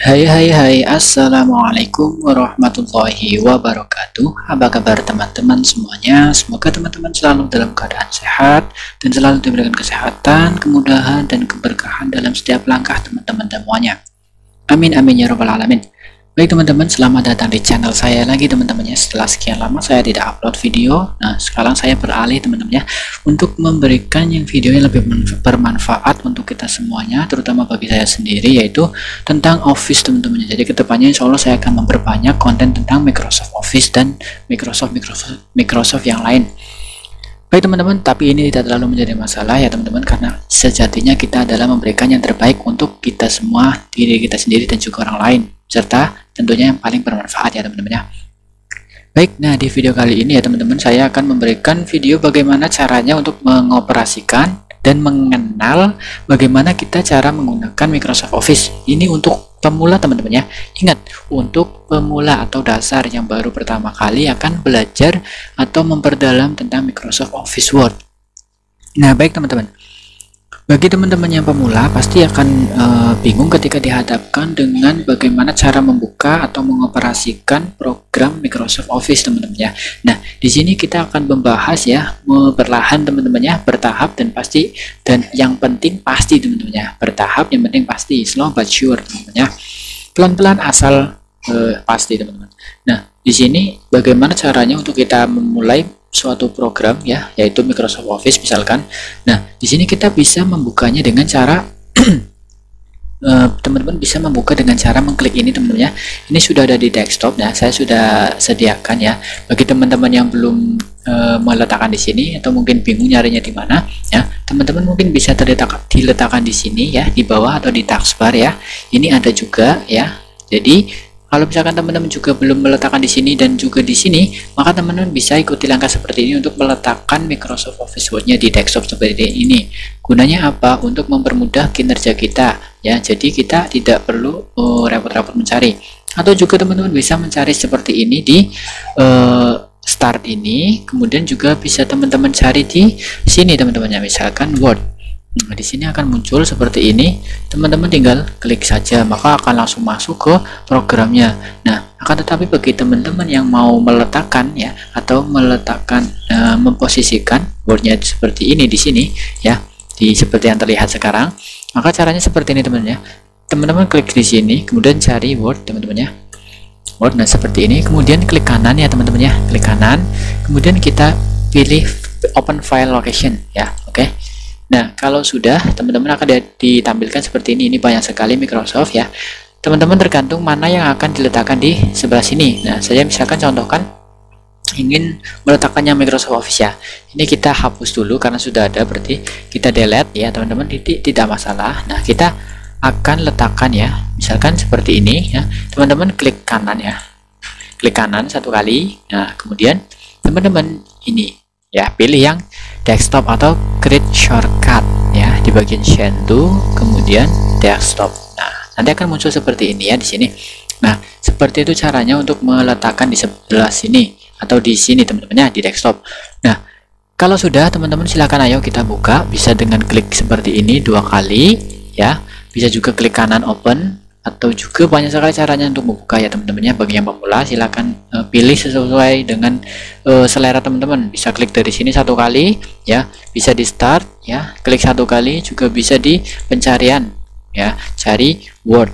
Hai, Assalamualaikum warahmatullahi wabarakatuh. Apa kabar teman-teman semuanya? Semoga teman-teman selalu dalam keadaan sehat dan selalu diberikan kesehatan, kemudahan, dan keberkahan dalam setiap langkah teman-teman semuanya. Amin amin ya robbal alamin. Baik teman-teman, selamat datang di channel saya lagi teman-temannya. Setelah sekian lama saya tidak upload video, nah sekarang saya beralih teman-temannya untuk memberikan yang video yang lebih bermanfaat untuk kita semuanya, terutama bagi saya sendiri, yaitu tentang Office teman-temannya. Jadi kedepannya insya Allah saya akan memperbanyak konten tentang Microsoft Office dan Microsoft yang lain. Baik teman-teman, tapi ini tidak terlalu menjadi masalah ya teman-teman, karena sejatinya kita adalah memberikan yang terbaik untuk kita semua, diri kita sendiri dan juga orang lain, serta tentunya yang paling bermanfaat ya teman-teman ya. Baik, nah di video kali ini ya teman-teman, saya akan memberikan video bagaimana caranya untuk mengoperasikan dan mengenal bagaimana kita cara menggunakan Microsoft Office. Ini untuk pemula teman-teman ya. Ingat, untuk pemula atau dasar yang baru pertama kali akan belajar atau memperdalam tentang Microsoft Office Word. Nah baik teman-teman, bagi teman-teman yang pemula pasti akan bingung ketika dihadapkan dengan bagaimana cara membuka atau mengoperasikan program Microsoft Office teman-teman ya. Nah, di sini kita akan membahas ya, perlahan teman-teman ya, bertahap dan pasti, dan yang penting pasti teman-teman ya. Bertahap, yang penting pasti, slow but sure teman-teman ya. Pelan-pelan asal pasti teman-teman. Nah, di sini bagaimana caranya untuk kita memulai suatu program ya, yaitu Microsoft Office misalkan. Nah, di sini kita bisa membukanya dengan cara teman-teman bisa membuka dengan cara mengklik ini teman-teman ya. Ini sudah ada di desktop ya, saya sudah sediakan ya. Bagi teman-teman yang belum meletakkan di sini atau mungkin bingung nyarinya di mana ya, teman-teman mungkin bisa diletakkan di sini ya, di bawah atau di taskbar ya. Ini ada juga ya. Jadi kalau misalkan teman-teman juga belum meletakkan di sini dan juga di sini, maka teman-teman bisa ikuti langkah seperti ini untuk meletakkan Microsoft Office Word-nya di desktop seperti ini. Gunanya apa? Untuk mempermudah kinerja kita ya. Jadi kita tidak perlu repot-repot mencari. Atau juga teman-teman bisa mencari seperti ini di start ini, kemudian juga bisa teman-teman cari di sini teman-teman ya, misalkan Word. Nah, di sini akan muncul seperti ini. Teman-teman tinggal klik saja, maka akan langsung masuk ke programnya. Nah, akan tetapi bagi teman-teman yang mau meletakkan ya, atau meletakkan memposisikan Word-nya seperti ini di sini ya, seperti yang terlihat sekarang, maka caranya seperti ini teman-teman ya. Teman-teman klik di sini, kemudian cari Word teman-teman ya. Word, nah seperti ini, kemudian klik kanan ya teman-teman ya, klik kanan, kemudian kita pilih Open File Location ya, oke. Nah, kalau sudah, teman-teman akan ditampilkan seperti ini banyak sekali Microsoft ya. Teman-teman tergantung mana yang akan diletakkan di sebelah sini. Nah, saya misalkan contohkan ingin meletakkannya Microsoft Office ya. Ini kita hapus dulu karena sudah ada, berarti kita delete ya teman-teman, tidak masalah. Nah, kita akan letakkan ya, misalkan seperti ini ya. Teman-teman klik kanan ya. Klik kanan satu kali. Nah, kemudian teman-teman ini ya, pilih yang desktop atau create shortcut ya, di bagian Shen to, kemudian desktop. Nah, nanti akan muncul seperti ini ya di sini. Nah, seperti itu caranya untuk meletakkan di sebelah sini atau di sini teman-teman ya, di desktop. Nah, kalau sudah teman-teman silakan ayo kita buka, bisa dengan klik seperti ini 2 kali ya. Bisa juga klik kanan open, atau juga banyak sekali caranya untuk membuka ya teman-teman ya. Bagi yang pemula silakan pilih sesuai dengan selera teman-teman. Bisa klik dari sini 1 kali ya, bisa di start ya, klik 1 kali, juga bisa di pencarian ya, cari Word.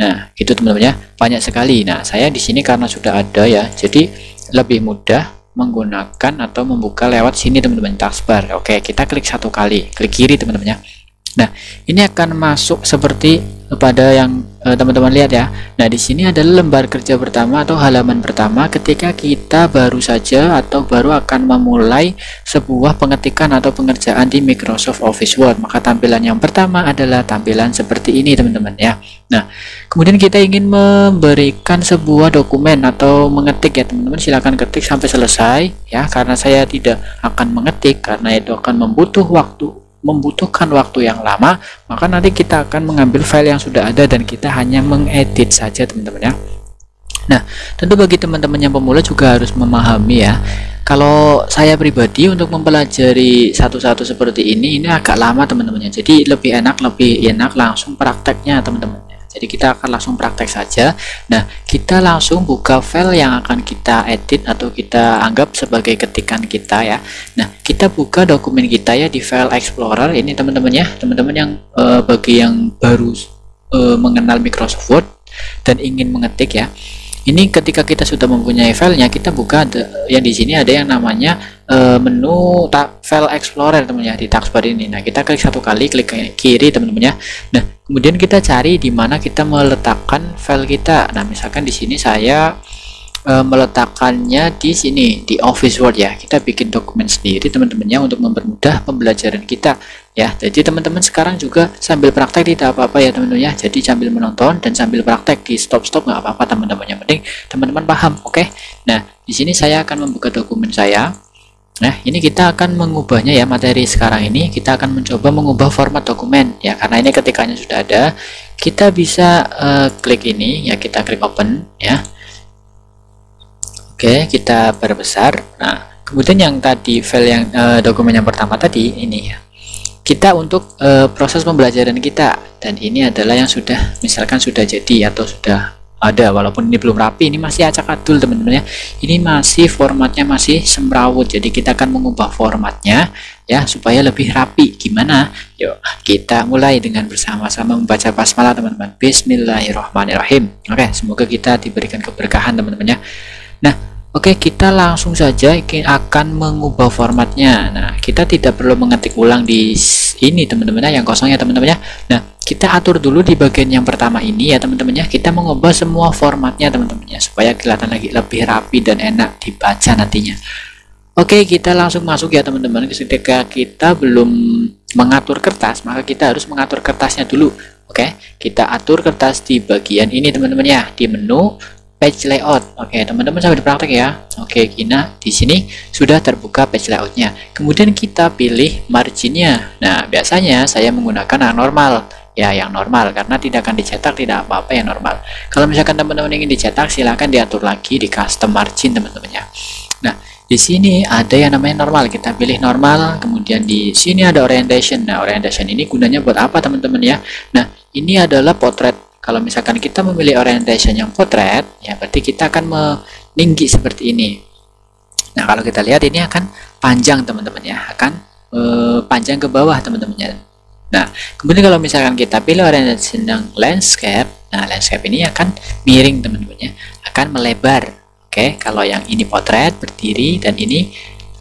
Nah, gitu teman-teman ya, banyak sekali. Nah, saya di sini karena sudah ada ya, jadi lebih mudah menggunakan atau membuka lewat sini teman-teman, taskbar. Oke, kita klik 1 kali, klik kiri teman-teman ya. Nah, ini akan masuk seperti pada yang teman-teman lihat ya. Nah, di sini adalah lembar kerja pertama atau halaman pertama ketika kita baru saja atau baru akan memulai sebuah pengetikan atau pengerjaan di Microsoft Office Word. Maka tampilan yang pertama adalah tampilan seperti ini teman-teman ya. Nah, kemudian kita ingin memberikan sebuah dokumen atau mengetik ya teman-teman, silakan ketik sampai selesai ya, karena saya tidak akan mengetik karena itu akan membutuhkan waktu yang lama, maka nanti kita akan mengambil file yang sudah ada dan kita hanya mengedit saja teman-teman ya. Nah, tentu bagi teman-teman yang pemula juga harus memahami ya, kalau saya pribadi untuk mempelajari satu-satu seperti ini agak lama teman-teman ya. Jadi lebih enak langsung prakteknya teman-teman. Jadi kita akan langsung praktek saja. Nah, kita langsung buka file yang akan kita edit atau kita anggap sebagai ketikan kita ya. Nah, kita buka dokumen kita ya di file Explorer ini teman-teman ya. Teman-teman yang bagi yang baru mengenal Microsoft Word dan ingin mengetik ya. Ini ketika kita sudah mempunyai filenya, kita buka yang di sini ada yang namanya menu file Explorer teman-teman ya di taskbar ini. Nah, kita klik satu kali, klik kiri teman-teman ya. Nah, kemudian kita cari di mana kita meletakkan file kita. Nah, misalkan di sini saya meletakkannya di sini di Office Word ya. Kita bikin dokumen sendiri teman-temannya untuk mempermudah pembelajaran kita ya. Jadi teman-teman sekarang juga sambil praktek tidak apa-apa ya teman-teman ya. Jadi sambil menonton dan sambil praktek di stop-stop nggak apa-apa teman-teman. Yang penting teman-teman paham, oke? Nah, di sini saya akan membuka dokumen saya. Nah, ini kita akan mengubahnya ya, materi sekarang ini kita akan mencoba mengubah format dokumen ya, karena ini ketikanya sudah ada. Kita bisa klik ini ya, kita klik open ya. Oke, kita perbesar. Nah, kemudian yang tadi file yang dokumen yang pertama tadi ini ya. Kita untuk proses pembelajaran kita, dan ini adalah yang sudah misalkan sudah jadi atau sudah ada, walaupun ini belum rapi, ini masih acak-adul teman-teman ya. Ini masih formatnya masih semrawut. Jadi kita akan mengubah formatnya ya supaya lebih rapi. Gimana? Yuk, kita mulai dengan bersama-sama membaca basmalah teman-teman. Bismillahirrahmanirrahim. Oke, semoga kita diberikan keberkahan teman-teman ya. Nah, oke, kita langsung saja akan mengubah formatnya. Nah, kita tidak perlu mengetik ulang di ini teman-teman ya, yang kosong ya teman-teman ya. Nah, kita atur dulu di bagian yang pertama ini ya teman-teman ya. Kita mengubah semua formatnya teman-teman ya, supaya kelihatan lagi lebih rapi dan enak dibaca nantinya. Oke, kita langsung masuk ya teman-teman. Ketika kita belum mengatur kertas, maka kita harus mengatur kertasnya dulu. Oke, kita atur kertas di bagian ini teman-teman ya, di menu page layout. Oke, teman-teman sambil praktek ya. Oke, Gina di sini sudah terbuka page layoutnya. Kemudian kita pilih marginnya. Nah, biasanya saya menggunakan yang normal ya, yang normal karena tidak akan dicetak, tidak apa-apa yang normal. Kalau misalkan teman-teman ingin dicetak, silahkan diatur lagi di custom margin teman-teman ya. Nah, di sini ada yang namanya normal, kita pilih normal. Kemudian di sini ada orientation. Nah, orientation ini gunanya buat apa teman-teman ya? Nah, ini adalah potret. Kalau misalkan kita memilih orientation yang potret, ya berarti kita akan meninggi seperti ini. Nah, kalau kita lihat ini akan panjang teman-teman ya, akan panjang ke bawah teman-teman ya. Nah, kemudian kalau misalkan kita pilih orientation yang landscape, nah landscape ini akan miring teman-teman ya, akan melebar. Oke, kalau yang ini potret berdiri dan ini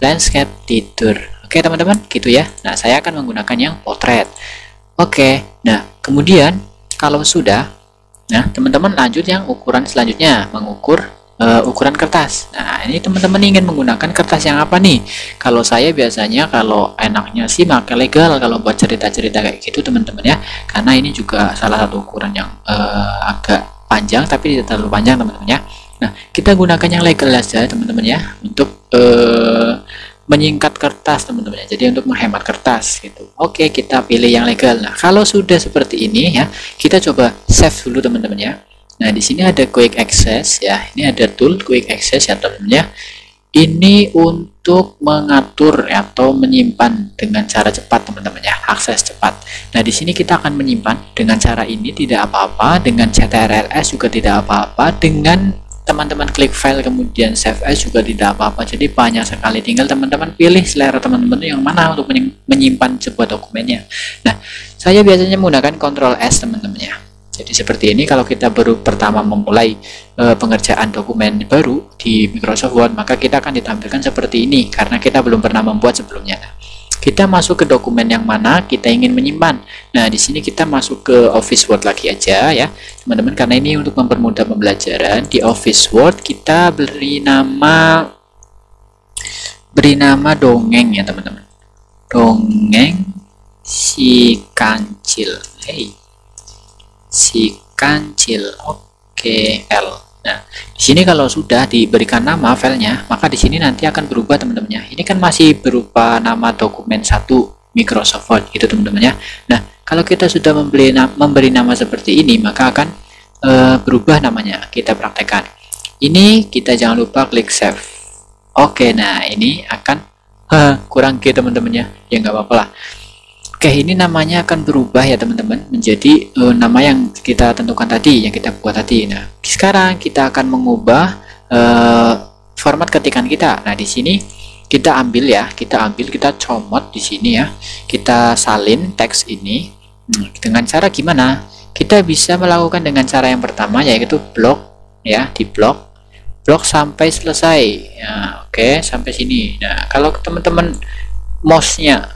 landscape tidur. Oke teman-teman, gitu ya. Nah, saya akan menggunakan yang potret. Oke, nah kemudian kalau sudah, nah teman-teman lanjut yang ukuran selanjutnya, mengukur ukuran kertas. Nah, ini teman-teman ingin menggunakan kertas yang apa nih? Kalau saya biasanya kalau enaknya sih pakai legal kalau buat cerita-cerita kayak gitu teman-teman ya, karena ini juga salah satu ukuran yang agak panjang tapi tidak terlalu panjang teman-teman ya. Nah, kita gunakan yang legal saja teman-teman ya, untuk menyingkat kertas teman-teman ya, jadi untuk menghemat kertas gitu. Oke, kita pilih yang legal. Nah, kalau sudah seperti ini ya, kita coba save dulu teman-teman ya. Nah, di sini ada quick access ya, ini ada tool quick access ya teman-teman ya. Ini untuk mengatur atau menyimpan dengan cara cepat teman-teman ya, akses cepat. Nah, di sini kita akan menyimpan dengan cara ini tidak apa-apa, dengan CTRL-S juga tidak apa-apa, dengan teman-teman klik file kemudian save as juga tidak apa-apa. Jadi banyak sekali, tinggal teman-teman pilih selera teman-teman yang mana untuk menyimpan sebuah dokumennya. Nah, saya biasanya menggunakan Ctrl S teman-teman ya. Jadi seperti ini kalau kita baru pertama memulai pengerjaan dokumen baru di Microsoft Word, maka kita akan ditampilkan seperti ini karena kita belum pernah membuat sebelumnya. Nah, kita masuk ke dokumen yang mana kita ingin menyimpan. Nah, di sini kita masuk ke Office Word lagi aja ya, teman-teman, karena ini untuk mempermudah pembelajaran. Di Office Word kita beri nama dongeng ya, teman-teman. Dongeng si kancil. Hey. Si kancil. Oke, L. Nah, di sini kalau sudah diberikan nama filenya, maka di sini nanti akan berubah teman-teman ya. Ini kan masih berupa nama dokumen 1 Microsoft Word gitu teman-teman ya. Nah, kalau kita sudah memberi nama seperti ini, maka akan berubah namanya. Kita praktekkan. Ini kita jangan lupa klik save. Oke, nah ini akan kurang G teman-teman ya. Ya nggak apa-apa lah. Oke, ini namanya akan berubah ya teman-teman menjadi nama yang kita tentukan tadi, yang kita buat tadi. Nah, sekarang kita akan mengubah format ketikan kita. Nah, di sini kita ambil ya, kita comot di sini ya, kita salin teks ini. Dengan cara gimana? Kita bisa melakukan dengan cara yang pertama, yaitu blok ya, di blok sampai selesai ya. Oke, sampai sini. Nah, kalau teman-teman mouse-nya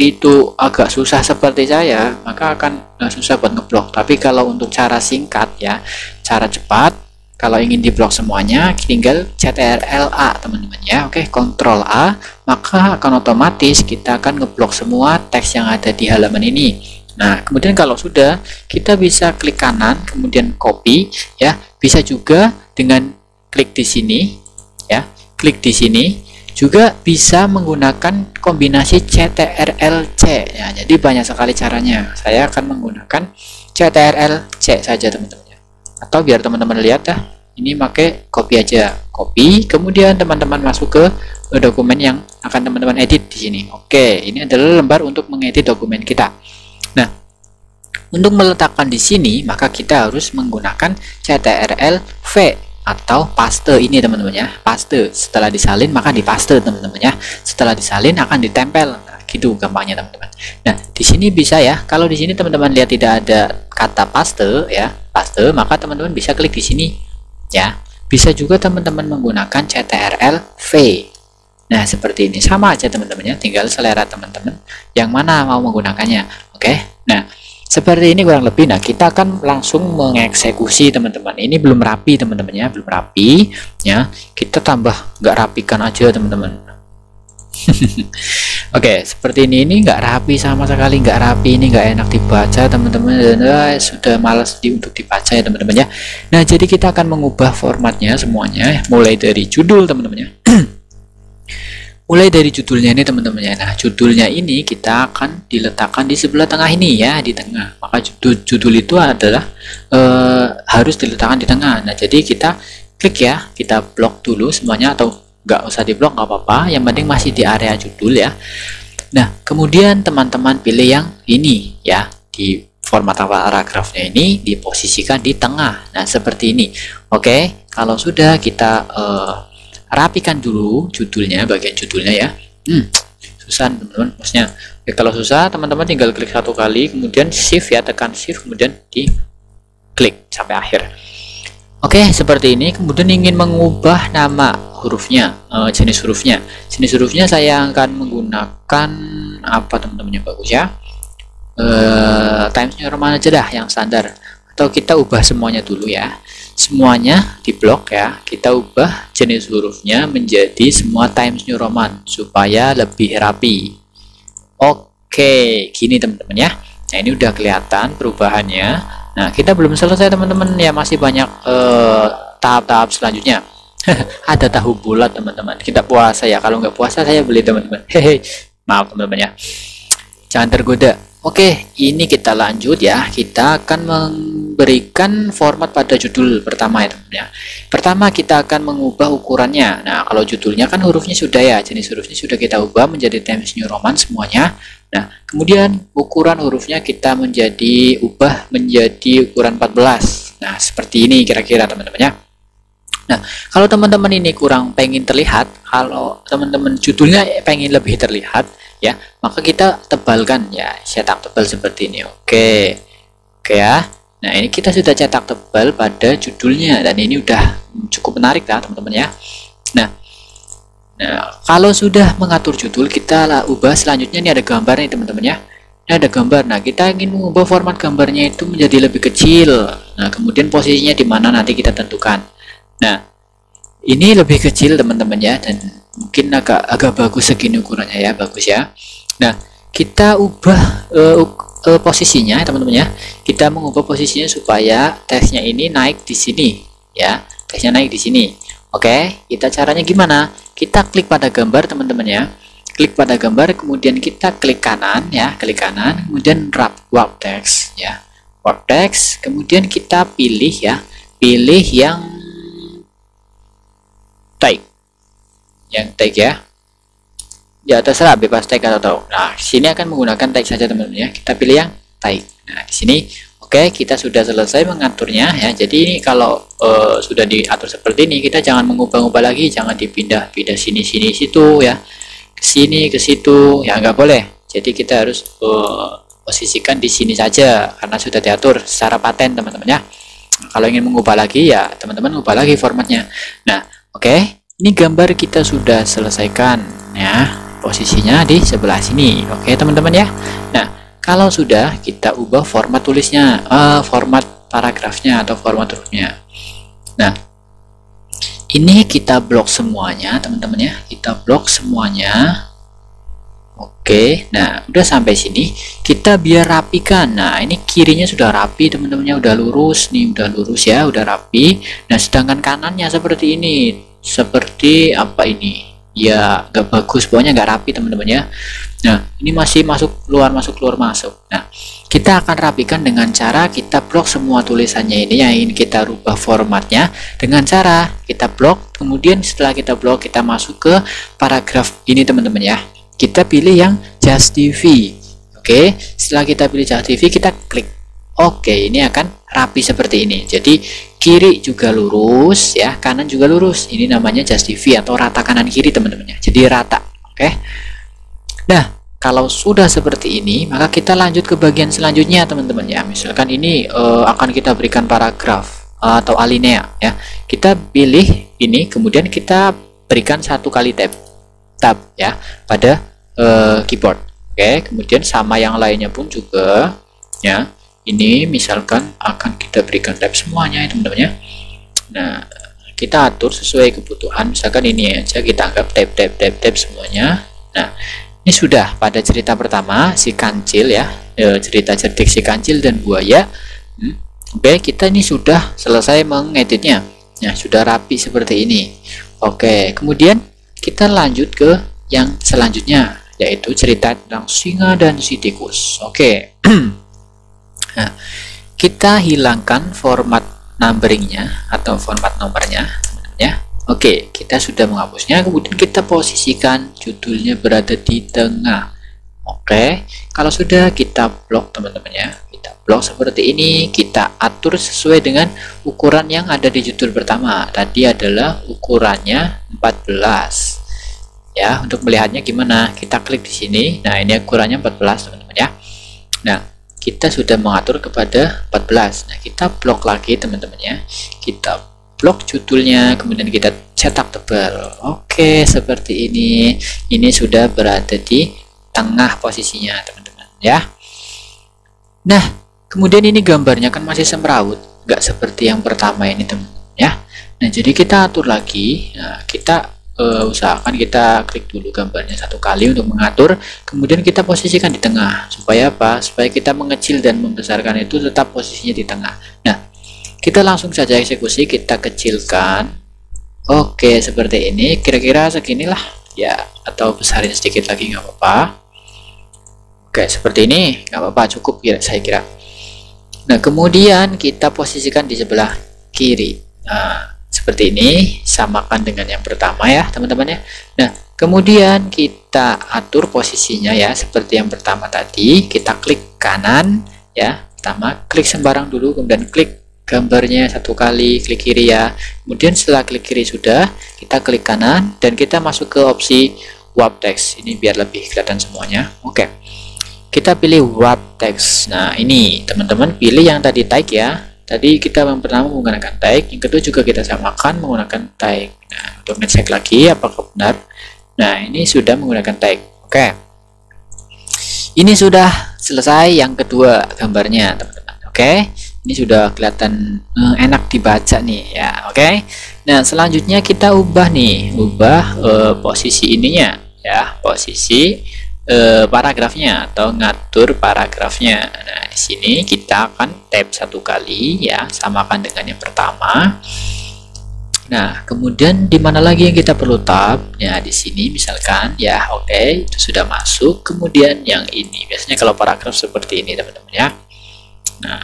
itu agak susah seperti saya, maka akan susah buat ngeblok. Tapi kalau untuk cara singkat ya, cara cepat, kalau ingin diblok semuanya, tinggal Ctrl A teman-teman ya. Oke, Ctrl A, maka akan otomatis kita akan ngeblok semua teks yang ada di halaman ini. Nah, kemudian kalau sudah, kita bisa klik kanan, kemudian copy ya. Bisa juga dengan klik di sini ya, klik di sini. Juga bisa menggunakan kombinasi CTRL-C ya, jadi banyak sekali caranya. Saya akan menggunakan CTRL-C saja teman-teman, atau biar teman-teman lihat ya, ini pakai copy aja, copy, kemudian teman-teman masuk ke dokumen yang akan teman-teman edit di sini. Oke, ini adalah lembar untuk mengedit dokumen kita. Nah, untuk meletakkan di sini maka kita harus menggunakan CTRL-V atau paste ini teman-teman ya. Paste, setelah disalin maka dipaste teman-teman ya, setelah disalin akan ditempel. Nah, gitu gampangnya teman-teman. Nah, di sini bisa ya, kalau di sini teman-teman lihat tidak ada kata paste ya, paste, maka teman-teman bisa klik di sini ya. Bisa juga teman-teman menggunakan CTRL-V. Nah, seperti ini sama aja teman-teman ya, tinggal selera teman-teman yang mana mau menggunakannya. Oke, nah seperti ini kurang lebih. Nah, kita akan langsung mengeksekusi teman-teman. Ini belum rapi teman-teman ya, belum rapi ya. Kita tambah nggak rapikan aja teman-teman. Oke, seperti ini nggak rapi sama sekali, nggak rapi, ini nggak enak dibaca teman-teman, dan sudah malas untuk dibaca ya teman-teman ya. Nah, jadi kita akan mengubah formatnya semuanya, mulai dari judul teman-teman ya. Mulai dari judulnya ini teman-teman ya. Nah, judulnya ini kita akan diletakkan di sebelah tengah ini ya, di tengah. Maka judul itu adalah harus diletakkan di tengah. Nah, jadi kita klik ya, kita blok dulu semuanya, atau nggak usah diblok nggak apa-apa, yang penting masih di area judul ya. Nah, kemudian teman-teman pilih yang ini ya, di format paragrafnya ini diposisikan di tengah. Nah, seperti ini. Oke, kalau sudah kita rapikan dulu judulnya, bagian judulnya ya. Susah teman-teman maksudnya. Oke, kalau susah teman-teman tinggal klik satu kali, kemudian shift ya, tekan shift, kemudian di klik sampai akhir. Oke, seperti ini. Kemudian ingin mengubah nama hurufnya, jenis hurufnya saya akan menggunakan apa teman-teman yang bagus ya, Times New Roman aja dah, yang standar, atau kita ubah semuanya dulu ya. Semuanya di blok ya, kita ubah jenis hurufnya menjadi semua Times New Roman supaya lebih rapi. Oke, gini teman-teman ya. Nah, ini udah kelihatan perubahannya. Nah, kita belum selesai teman-teman ya, masih banyak tahap-tahap selanjutnya. Ada tahu bulat teman-teman, kita puasa ya, kalau nggak puasa saya beli teman-teman. Hehe, maaf teman-teman ya, jangan tergoda. Oke, ini kita lanjut ya. Kita akan memberikan format pada judul pertama ya teman-teman ya. Pertama kita akan mengubah ukurannya. Nah, kalau judulnya kan hurufnya sudah ya, jenis hurufnya sudah kita ubah menjadi Times New Roman semuanya. Nah, kemudian ukuran hurufnya kita ubah menjadi ukuran 14. Nah, seperti ini kira-kira teman-teman ya. Nah, kalau teman-teman ini kurang pengen terlihat, kalau teman-teman judulnya pengen lebih terlihat ya, maka kita tebalkan ya, cetak tebal seperti ini. Oke ya. Nah, ini kita sudah cetak tebal pada judulnya, dan ini udah cukup menarik lah teman-teman ya. Nah, kalau sudah mengatur judul, kita ubah selanjutnya. Ini ada gambar nih teman-teman ya. Ini ada gambar. Nah, kita ingin mengubah format gambarnya itu menjadi lebih kecil. Nah, kemudian posisinya di mana nanti kita tentukan. Nah, ini lebih kecil teman-teman ya, dan mungkin agak bagus segini ukurannya ya, bagus ya. Nah, kita ubah posisinya teman-teman ya. Kita mengubah posisinya supaya teksnya ini naik di sini ya, teksnya naik di sini. Oke, kita caranya gimana? Kita klik pada gambar teman-teman ya, klik pada gambar, kemudian kita klik kanan ya, klik kanan, kemudian wrap text ya, wrap text, kemudian kita pilih ya, pilih yang tag ya. Ya terserah, bebas tag atau. Nah, di sini akan menggunakan tag saja teman-teman ya. Kita pilih yang tag. Nah, di sini oke, kita sudah selesai mengaturnya ya. Jadi ini kalau sudah diatur seperti ini, kita jangan mengubah-ubah lagi, jangan dipindah-pindah sini situ ya. Ke sini ke situ ya, nggak boleh. Jadi kita harus posisikan di sini saja karena sudah diatur secara paten teman-teman ya. Kalau ingin mengubah lagi ya teman-teman ubah lagi formatnya. Nah, oke, ini gambar kita sudah selesaikan ya, posisinya di sebelah sini. Oke teman-teman ya. Nah, kalau sudah, kita ubah format tulisnya, format paragrafnya atau format hurufnya. Nah, ini kita blok semuanya teman-teman ya, kita blok semuanya. Oke, nah udah sampai sini, kita biar rapikan. Nah, ini kirinya sudah rapi teman-temannya, udah lurus nih, udah lurus ya, udah rapi. Nah, sedangkan kanannya seperti ini, seperti apa ini? Ya, gak bagus, pokoknya nggak rapi teman-teman ya. Nah, ini masih masuk keluar masuk keluar masuk. Nah, kita akan rapikan dengan cara kita blok semua tulisannya ini yang ingin kita rubah formatnya dengan cara kita blok. Kemudian setelah kita blok, kita masuk ke paragraf ini teman-teman ya. Kita pilih yang justify. Oke, setelah kita pilih justify, kita klik. Oke, ini akan rapi seperti ini. Jadi kiri juga lurus ya, kanan juga lurus. Ini namanya justify atau rata kanan kiri teman-teman ya. Jadi rata. Oke. Nah, kalau sudah seperti ini, maka kita lanjut ke bagian selanjutnya teman-teman ya. Misalkan ini akan kita berikan paragraf atau alinea ya. Kita pilih ini, kemudian kita berikan satu kali tab ya pada keyboard. Oke, kemudian sama yang lainnya pun juga ya. Ini misalkan akan kita berikan tab semuanya ya teman-teman ya. Nah, kita atur sesuai kebutuhan. Misalkan ini aja kita anggap tab semuanya. Nah, ini sudah pada cerita pertama si kancil ya, cerita cerdik si kancil dan buaya. Oke, kita ini sudah selesai mengeditnya. Nah, sudah rapi seperti ini. Oke, kemudian kita lanjut ke yang selanjutnya, yaitu cerita tentang singa dan si tikus. Oke. Nah, kita hilangkan format numberingnya atau format nomornya ya. Oke, kita sudah menghapusnya, kemudian kita posisikan judulnya berada di tengah. Oke, kalau sudah kita blok teman-teman ya, kita blok seperti ini, kita atur sesuai dengan ukuran yang ada di judul pertama. Tadi adalah ukurannya 14 ya. Untuk melihatnya gimana, kita klik di sini. Nah, ini ukurannya 14 teman-teman ya. Nah, kita sudah mengatur kepada 14. Nah, kita blok lagi teman-teman ya, kita blok judulnya, kemudian kita cetak tebal. Oke, seperti ini sudah berada di tengah posisinya teman-teman ya. Nah, kemudian ini gambarnya kan masih semrawut, nggak seperti yang pertama ini teman-teman ya. Nah, jadi kita atur lagi. Nah, kita usahakan kita klik dulu gambarnya satu kali untuk mengatur, kemudian kita posisikan di tengah. Supaya apa? Supaya kita mengecil dan membesarkan itu tetap posisinya di tengah. Nah, kita langsung saja eksekusi, kita kecilkan. Oke, seperti ini, kira-kira seginilah ya, atau besarin sedikit lagi nggak apa-apa. Oke, seperti ini nggak apa-apa, cukup ya saya kira. Nah, kemudian kita posisikan di sebelah kiri. Nah, seperti ini, samakan dengan yang pertama ya teman-teman ya. Nah, kemudian kita atur posisinya ya, seperti yang pertama tadi. Kita klik kanan ya, pertama klik sembarang dulu, kemudian klik gambarnya satu kali, klik kiri ya. Kemudian setelah klik kiri sudah, kita klik kanan dan kita masuk ke opsi wrap text. Ini biar lebih kelihatan semuanya. Oke, kita pilih wrap text. Nah, ini teman-teman pilih yang tadi tag ya. Tadi kita yang pertama menggunakan tag, yang kedua juga kita samakan menggunakan tag. Nah, untuk ngecek lagi apakah benar. Nah, ini sudah menggunakan tag. Oke, ini sudah selesai yang kedua gambarnya teman-teman. Oke, ini sudah kelihatan enak dibaca nih ya. Oke, nah selanjutnya kita ubah nih, posisi ininya ya, posisi paragrafnya atau ngatur paragrafnya. Nah, di sini kita akan tab satu kali ya, samakan dengan yang pertama. Nah, kemudian di mana lagi yang kita perlu tab? Ya, di sini misalkan ya. Oke, itu sudah masuk. Kemudian yang ini biasanya kalau paragraf seperti ini teman-teman ya. Nah,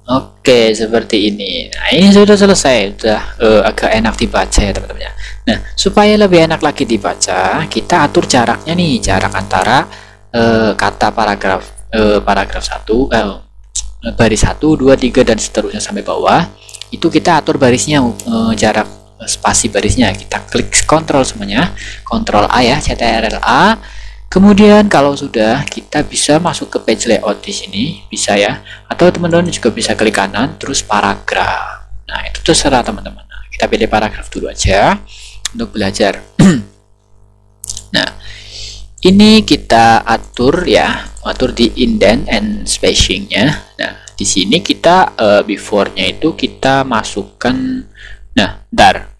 Oke, seperti ini. Nah, ini sudah selesai, sudah agak enak dibaca ya teman-teman ya. Nah, supaya lebih enak lagi dibaca, kita atur jaraknya nih, jarak antara kata paragraf 1, baris 1, 2, 3 dan seterusnya sampai bawah. Itu kita atur barisnya, jarak spasi barisnya. Kita klik kontrol semuanya, kontrol A ya, CTRL A. Kemudian kalau sudah, kita bisa masuk ke page layout di sini, bisa ya. Atau teman-teman juga bisa klik kanan, terus paragraf. Nah, itu terserah teman-teman. Nah, kita pilih paragraf dulu aja untuk belajar. Nah, ini kita atur ya, atur di indent and spacing-nya. Nah, di sini kita before-nya itu kita masukkan, nah, bentar.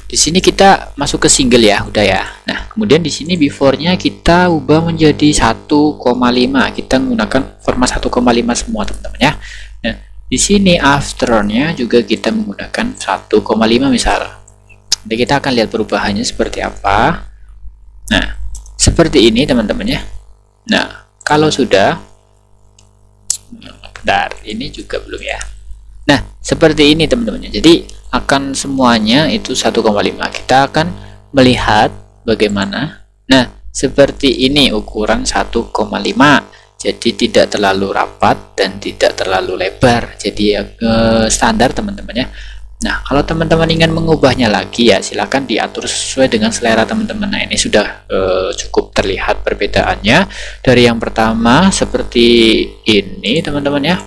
Di sini kita masuk ke single ya, udah ya. Nah, kemudian di sini before-nya kita ubah menjadi 1,5. Kita menggunakan format 1,5 semua, teman-teman ya. Nah, di sini after-nya juga kita menggunakan 1,5 misal. Nanti kita akan lihat perubahannya seperti apa. Nah, seperti ini teman-teman ya. Nah, kalau sudah, bentar, ini juga belum ya. Nah, seperti ini teman-teman. Jadi akan semuanya itu 1,5. Kita akan melihat bagaimana. Nah, seperti ini ukuran 1,5. Jadi tidak terlalu rapat dan tidak terlalu lebar. Jadi standar teman-teman ya. Nah, kalau teman-teman ingin mengubahnya lagi ya silakan diatur sesuai dengan selera teman-teman. Nah, ini sudah cukup terlihat perbedaannya dari yang pertama seperti ini teman-teman ya.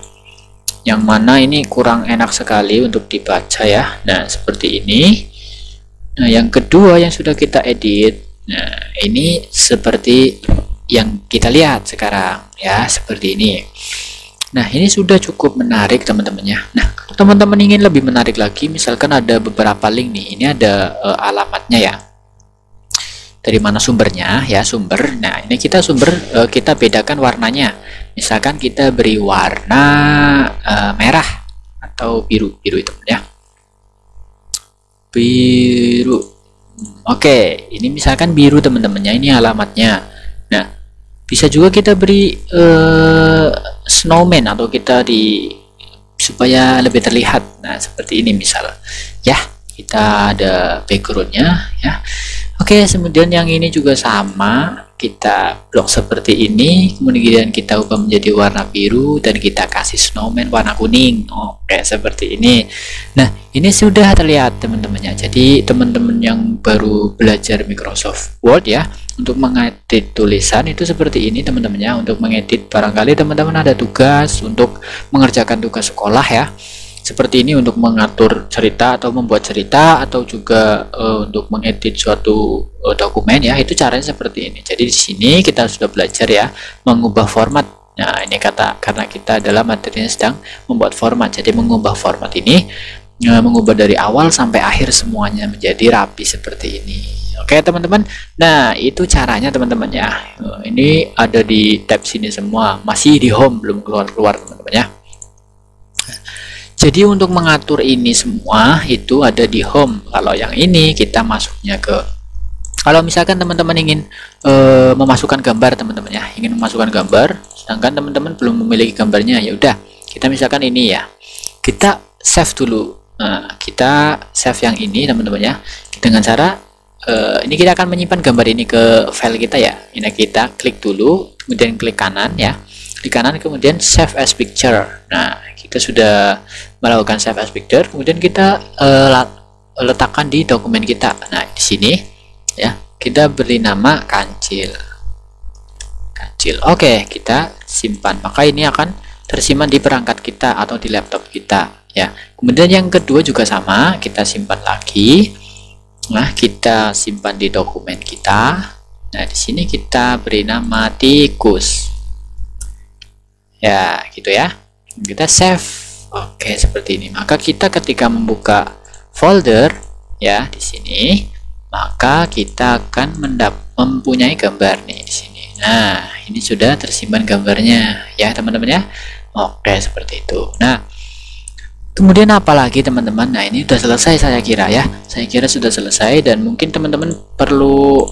Yang mana ini kurang enak sekali untuk dibaca ya. Nah, seperti ini. Nah, yang kedua yang sudah kita edit. Nah, ini seperti yang kita lihat sekarang ya, seperti ini. Nah, ini sudah cukup menarik teman-teman ya. Nah, teman-teman ingin lebih menarik lagi, misalkan ada beberapa link nih. Ini ada alamatnya ya. Dari mana sumbernya ya, sumber. Nah, ini kita sumber kita bedakan warnanya. Misalkan kita beri warna merah atau biru itu ya, biru. Oke, ini misalkan biru teman-temannya, ini alamatnya. Nah, bisa juga kita beri snowman atau kita supaya lebih terlihat. Nah, seperti ini misal ya, kita ada backgroundnya ya. Oke, kemudian yang ini juga sama, kita blok seperti ini, kemudian kita ubah menjadi warna biru dan kita kasih snowman warna kuning. Oke, seperti ini. Nah, ini sudah terlihat teman-temannya. Jadi teman-teman yang baru belajar Microsoft Word ya, untuk mengedit tulisan itu seperti ini teman-temannya. Untuk mengedit barangkali teman-teman ada tugas untuk mengerjakan tugas sekolah ya. Seperti ini untuk mengatur cerita atau membuat cerita atau juga untuk mengedit suatu dokumen ya, itu caranya seperti ini. Jadi di sini kita sudah belajar ya mengubah format. Nah, ini karena kita adalah materinya sedang membuat format, jadi mengubah format ini mengubah dari awal sampai akhir semuanya menjadi rapi seperti ini. Oke teman-teman, nah itu caranya teman-teman ya. Ini ada di tab sini semua, masih di home, belum keluar-keluar teman-teman ya. Jadi untuk mengatur ini semua itu ada di home. Kalau yang ini kita masuknya ke, kalau misalkan teman-teman ingin memasukkan gambar teman-teman ya, ingin memasukkan gambar, sedangkan teman-teman belum memiliki gambarnya, ya udah kita misalkan ini ya, kita save dulu. Nah, kita save yang ini teman-teman ya, dengan cara ini kita akan menyimpan gambar ini ke file kita ya. Ini kita klik dulu, kemudian klik kanan ya, klik kanan kemudian save as picture. Nah, kita sudah melakukan save as picture, kemudian kita letakkan di dokumen kita. Nah, di sini ya kita beri nama kancil. Oke, kita simpan, maka ini akan tersimpan di perangkat kita atau di laptop kita ya. Kemudian yang kedua juga sama, kita simpan lagi. Nah, kita simpan di dokumen kita. Nah, di sini kita beri nama tikus ya, gitu ya. Kita save. Oke, seperti ini. Maka kita ketika membuka folder ya di sini, maka kita akan mempunyai gambar nih di sini. Nah, ini sudah tersimpan gambarnya ya teman-teman ya. Oke, seperti itu. Nah, kemudian apalagi teman-teman? Nah, ini sudah selesai saya kira ya. Saya kira sudah selesai dan mungkin teman-teman perlu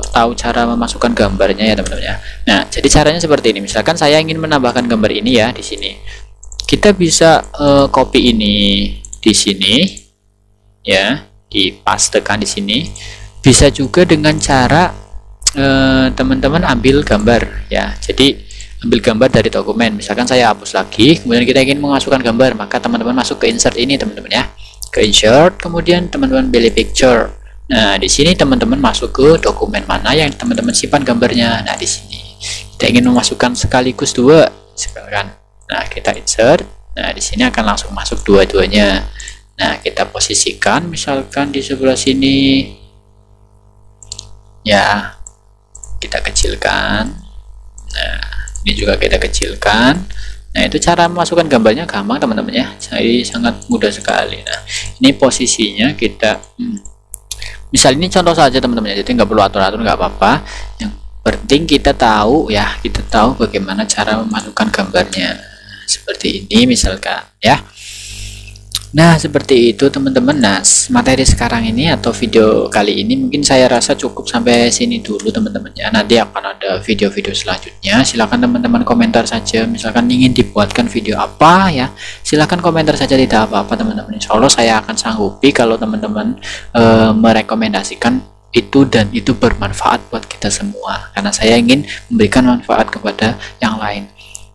tahu cara memasukkan gambarnya ya teman-teman ya. Nah, jadi caranya seperti ini. Misalkan saya ingin menambahkan gambar ini ya di sini. kita bisa copy ini di sini ya, dipastekan di sini. Bisa juga dengan cara teman-teman ambil gambar ya. Jadi ambil gambar dari dokumen, misalkan saya hapus lagi, kemudian kita ingin memasukkan gambar, maka teman-teman masuk ke insert ini teman-teman ya, ke insert, kemudian teman-teman pilih picture. Nah di sini teman-teman masuk ke dokumen mana yang teman-teman simpan gambarnya. Nah di sini kita ingin memasukkan sekaligus dua, misalkan. Nah kita insert, nah di sini akan langsung masuk dua-duanya. Nah kita posisikan misalkan di sebelah sini ya, kita kecilkan. Nah ini juga kita kecilkan. Nah itu cara memasukkan gambarnya gampang teman-teman ya, jadi sangat mudah sekali. Nah ini posisinya kita misal ini contoh saja teman-teman ya, jadi nggak perlu atur-atur, nggak apa-apa, yang penting kita tahu ya, kita tahu bagaimana cara memasukkan gambarnya seperti ini misalkan ya. Nah seperti itu teman-teman. Nah materi sekarang ini atau video kali ini mungkin saya rasa cukup sampai sini dulu teman-teman ya. Nanti akan ada video-video selanjutnya, silahkan teman-teman komentar saja, misalkan ingin dibuatkan video apa ya, silahkan komentar saja, tidak apa-apa teman-teman. Insya Allah saya akan sanggupi kalau teman-teman merekomendasikan itu dan itu bermanfaat buat kita semua, karena saya ingin memberikan manfaat kepada yang lain.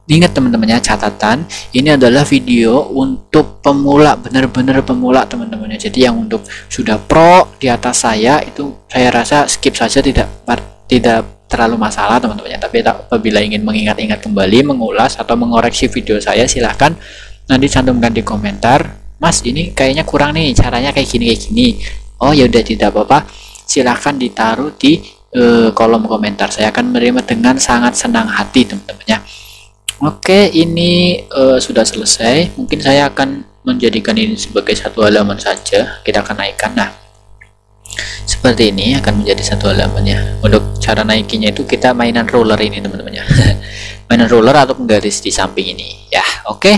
Ingat teman-teman ya, catatan ini adalah video untuk pemula, benar-benar pemula teman-teman ya. Jadi yang untuk sudah pro di atas saya itu saya rasa skip saja, tidak terlalu masalah teman-teman ya. Tapi apabila ingin mengingat-ingat kembali, mengulas atau mengoreksi video saya, silahkan nanti cantumkan di komentar, Mas ini kayaknya kurang nih, caranya kayak gini. Oh ya udah, tidak apa-apa, silahkan ditaruh di kolom komentar, saya akan menerima dengan sangat senang hati teman-teman ya. Oke, ini sudah selesai. Mungkin saya akan menjadikan ini sebagai satu halaman saja. Kita akan naikkan. Nah, seperti ini akan menjadi satu halaman ya. Untuk cara naikinya itu kita mainan roller ini teman-teman ya. Mainan roller atau penggaris di samping ini ya. Oke,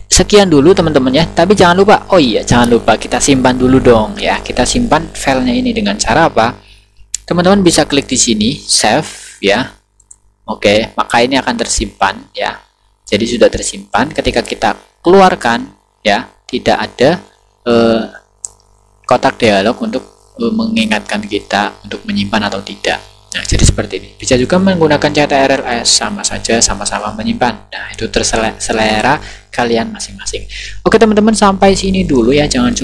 sekian dulu teman-teman ya. Tapi jangan lupa, oh iya jangan lupa kita simpan dulu dong ya. Kita simpan filenya ini dengan cara apa? Teman-teman bisa klik di sini save ya. Oke, maka ini akan tersimpan ya. Jadi sudah tersimpan, ketika kita keluarkan ya, tidak ada kotak dialog untuk mengingatkan kita untuk menyimpan atau tidak. Nah, jadi seperti ini. Bisa juga menggunakan CTRL-S, sama saja, sama-sama menyimpan. Nah, itu terselera kalian masing-masing. Oke teman-teman, sampai sini dulu ya. Jangan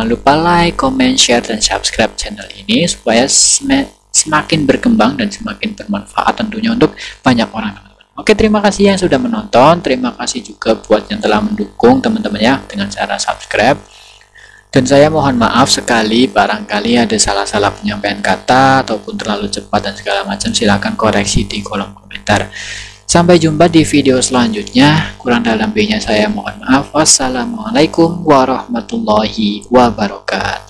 lupa like, comment, share, dan subscribe channel ini supaya semakin berkembang dan semakin bermanfaat tentunya untuk banyak orang teman-teman. Oke, terima kasih yang sudah menonton, terima kasih juga buat yang telah mendukung teman-teman ya dengan cara subscribe. Dan saya mohon maaf sekali barangkali ada salah-salah penyampaian kata ataupun terlalu cepat dan segala macam, silahkan koreksi di kolom komentar. Sampai jumpa di video selanjutnya. Kurang dalam lebihnya saya mohon maaf. Wassalamualaikum warahmatullahi wabarakatuh.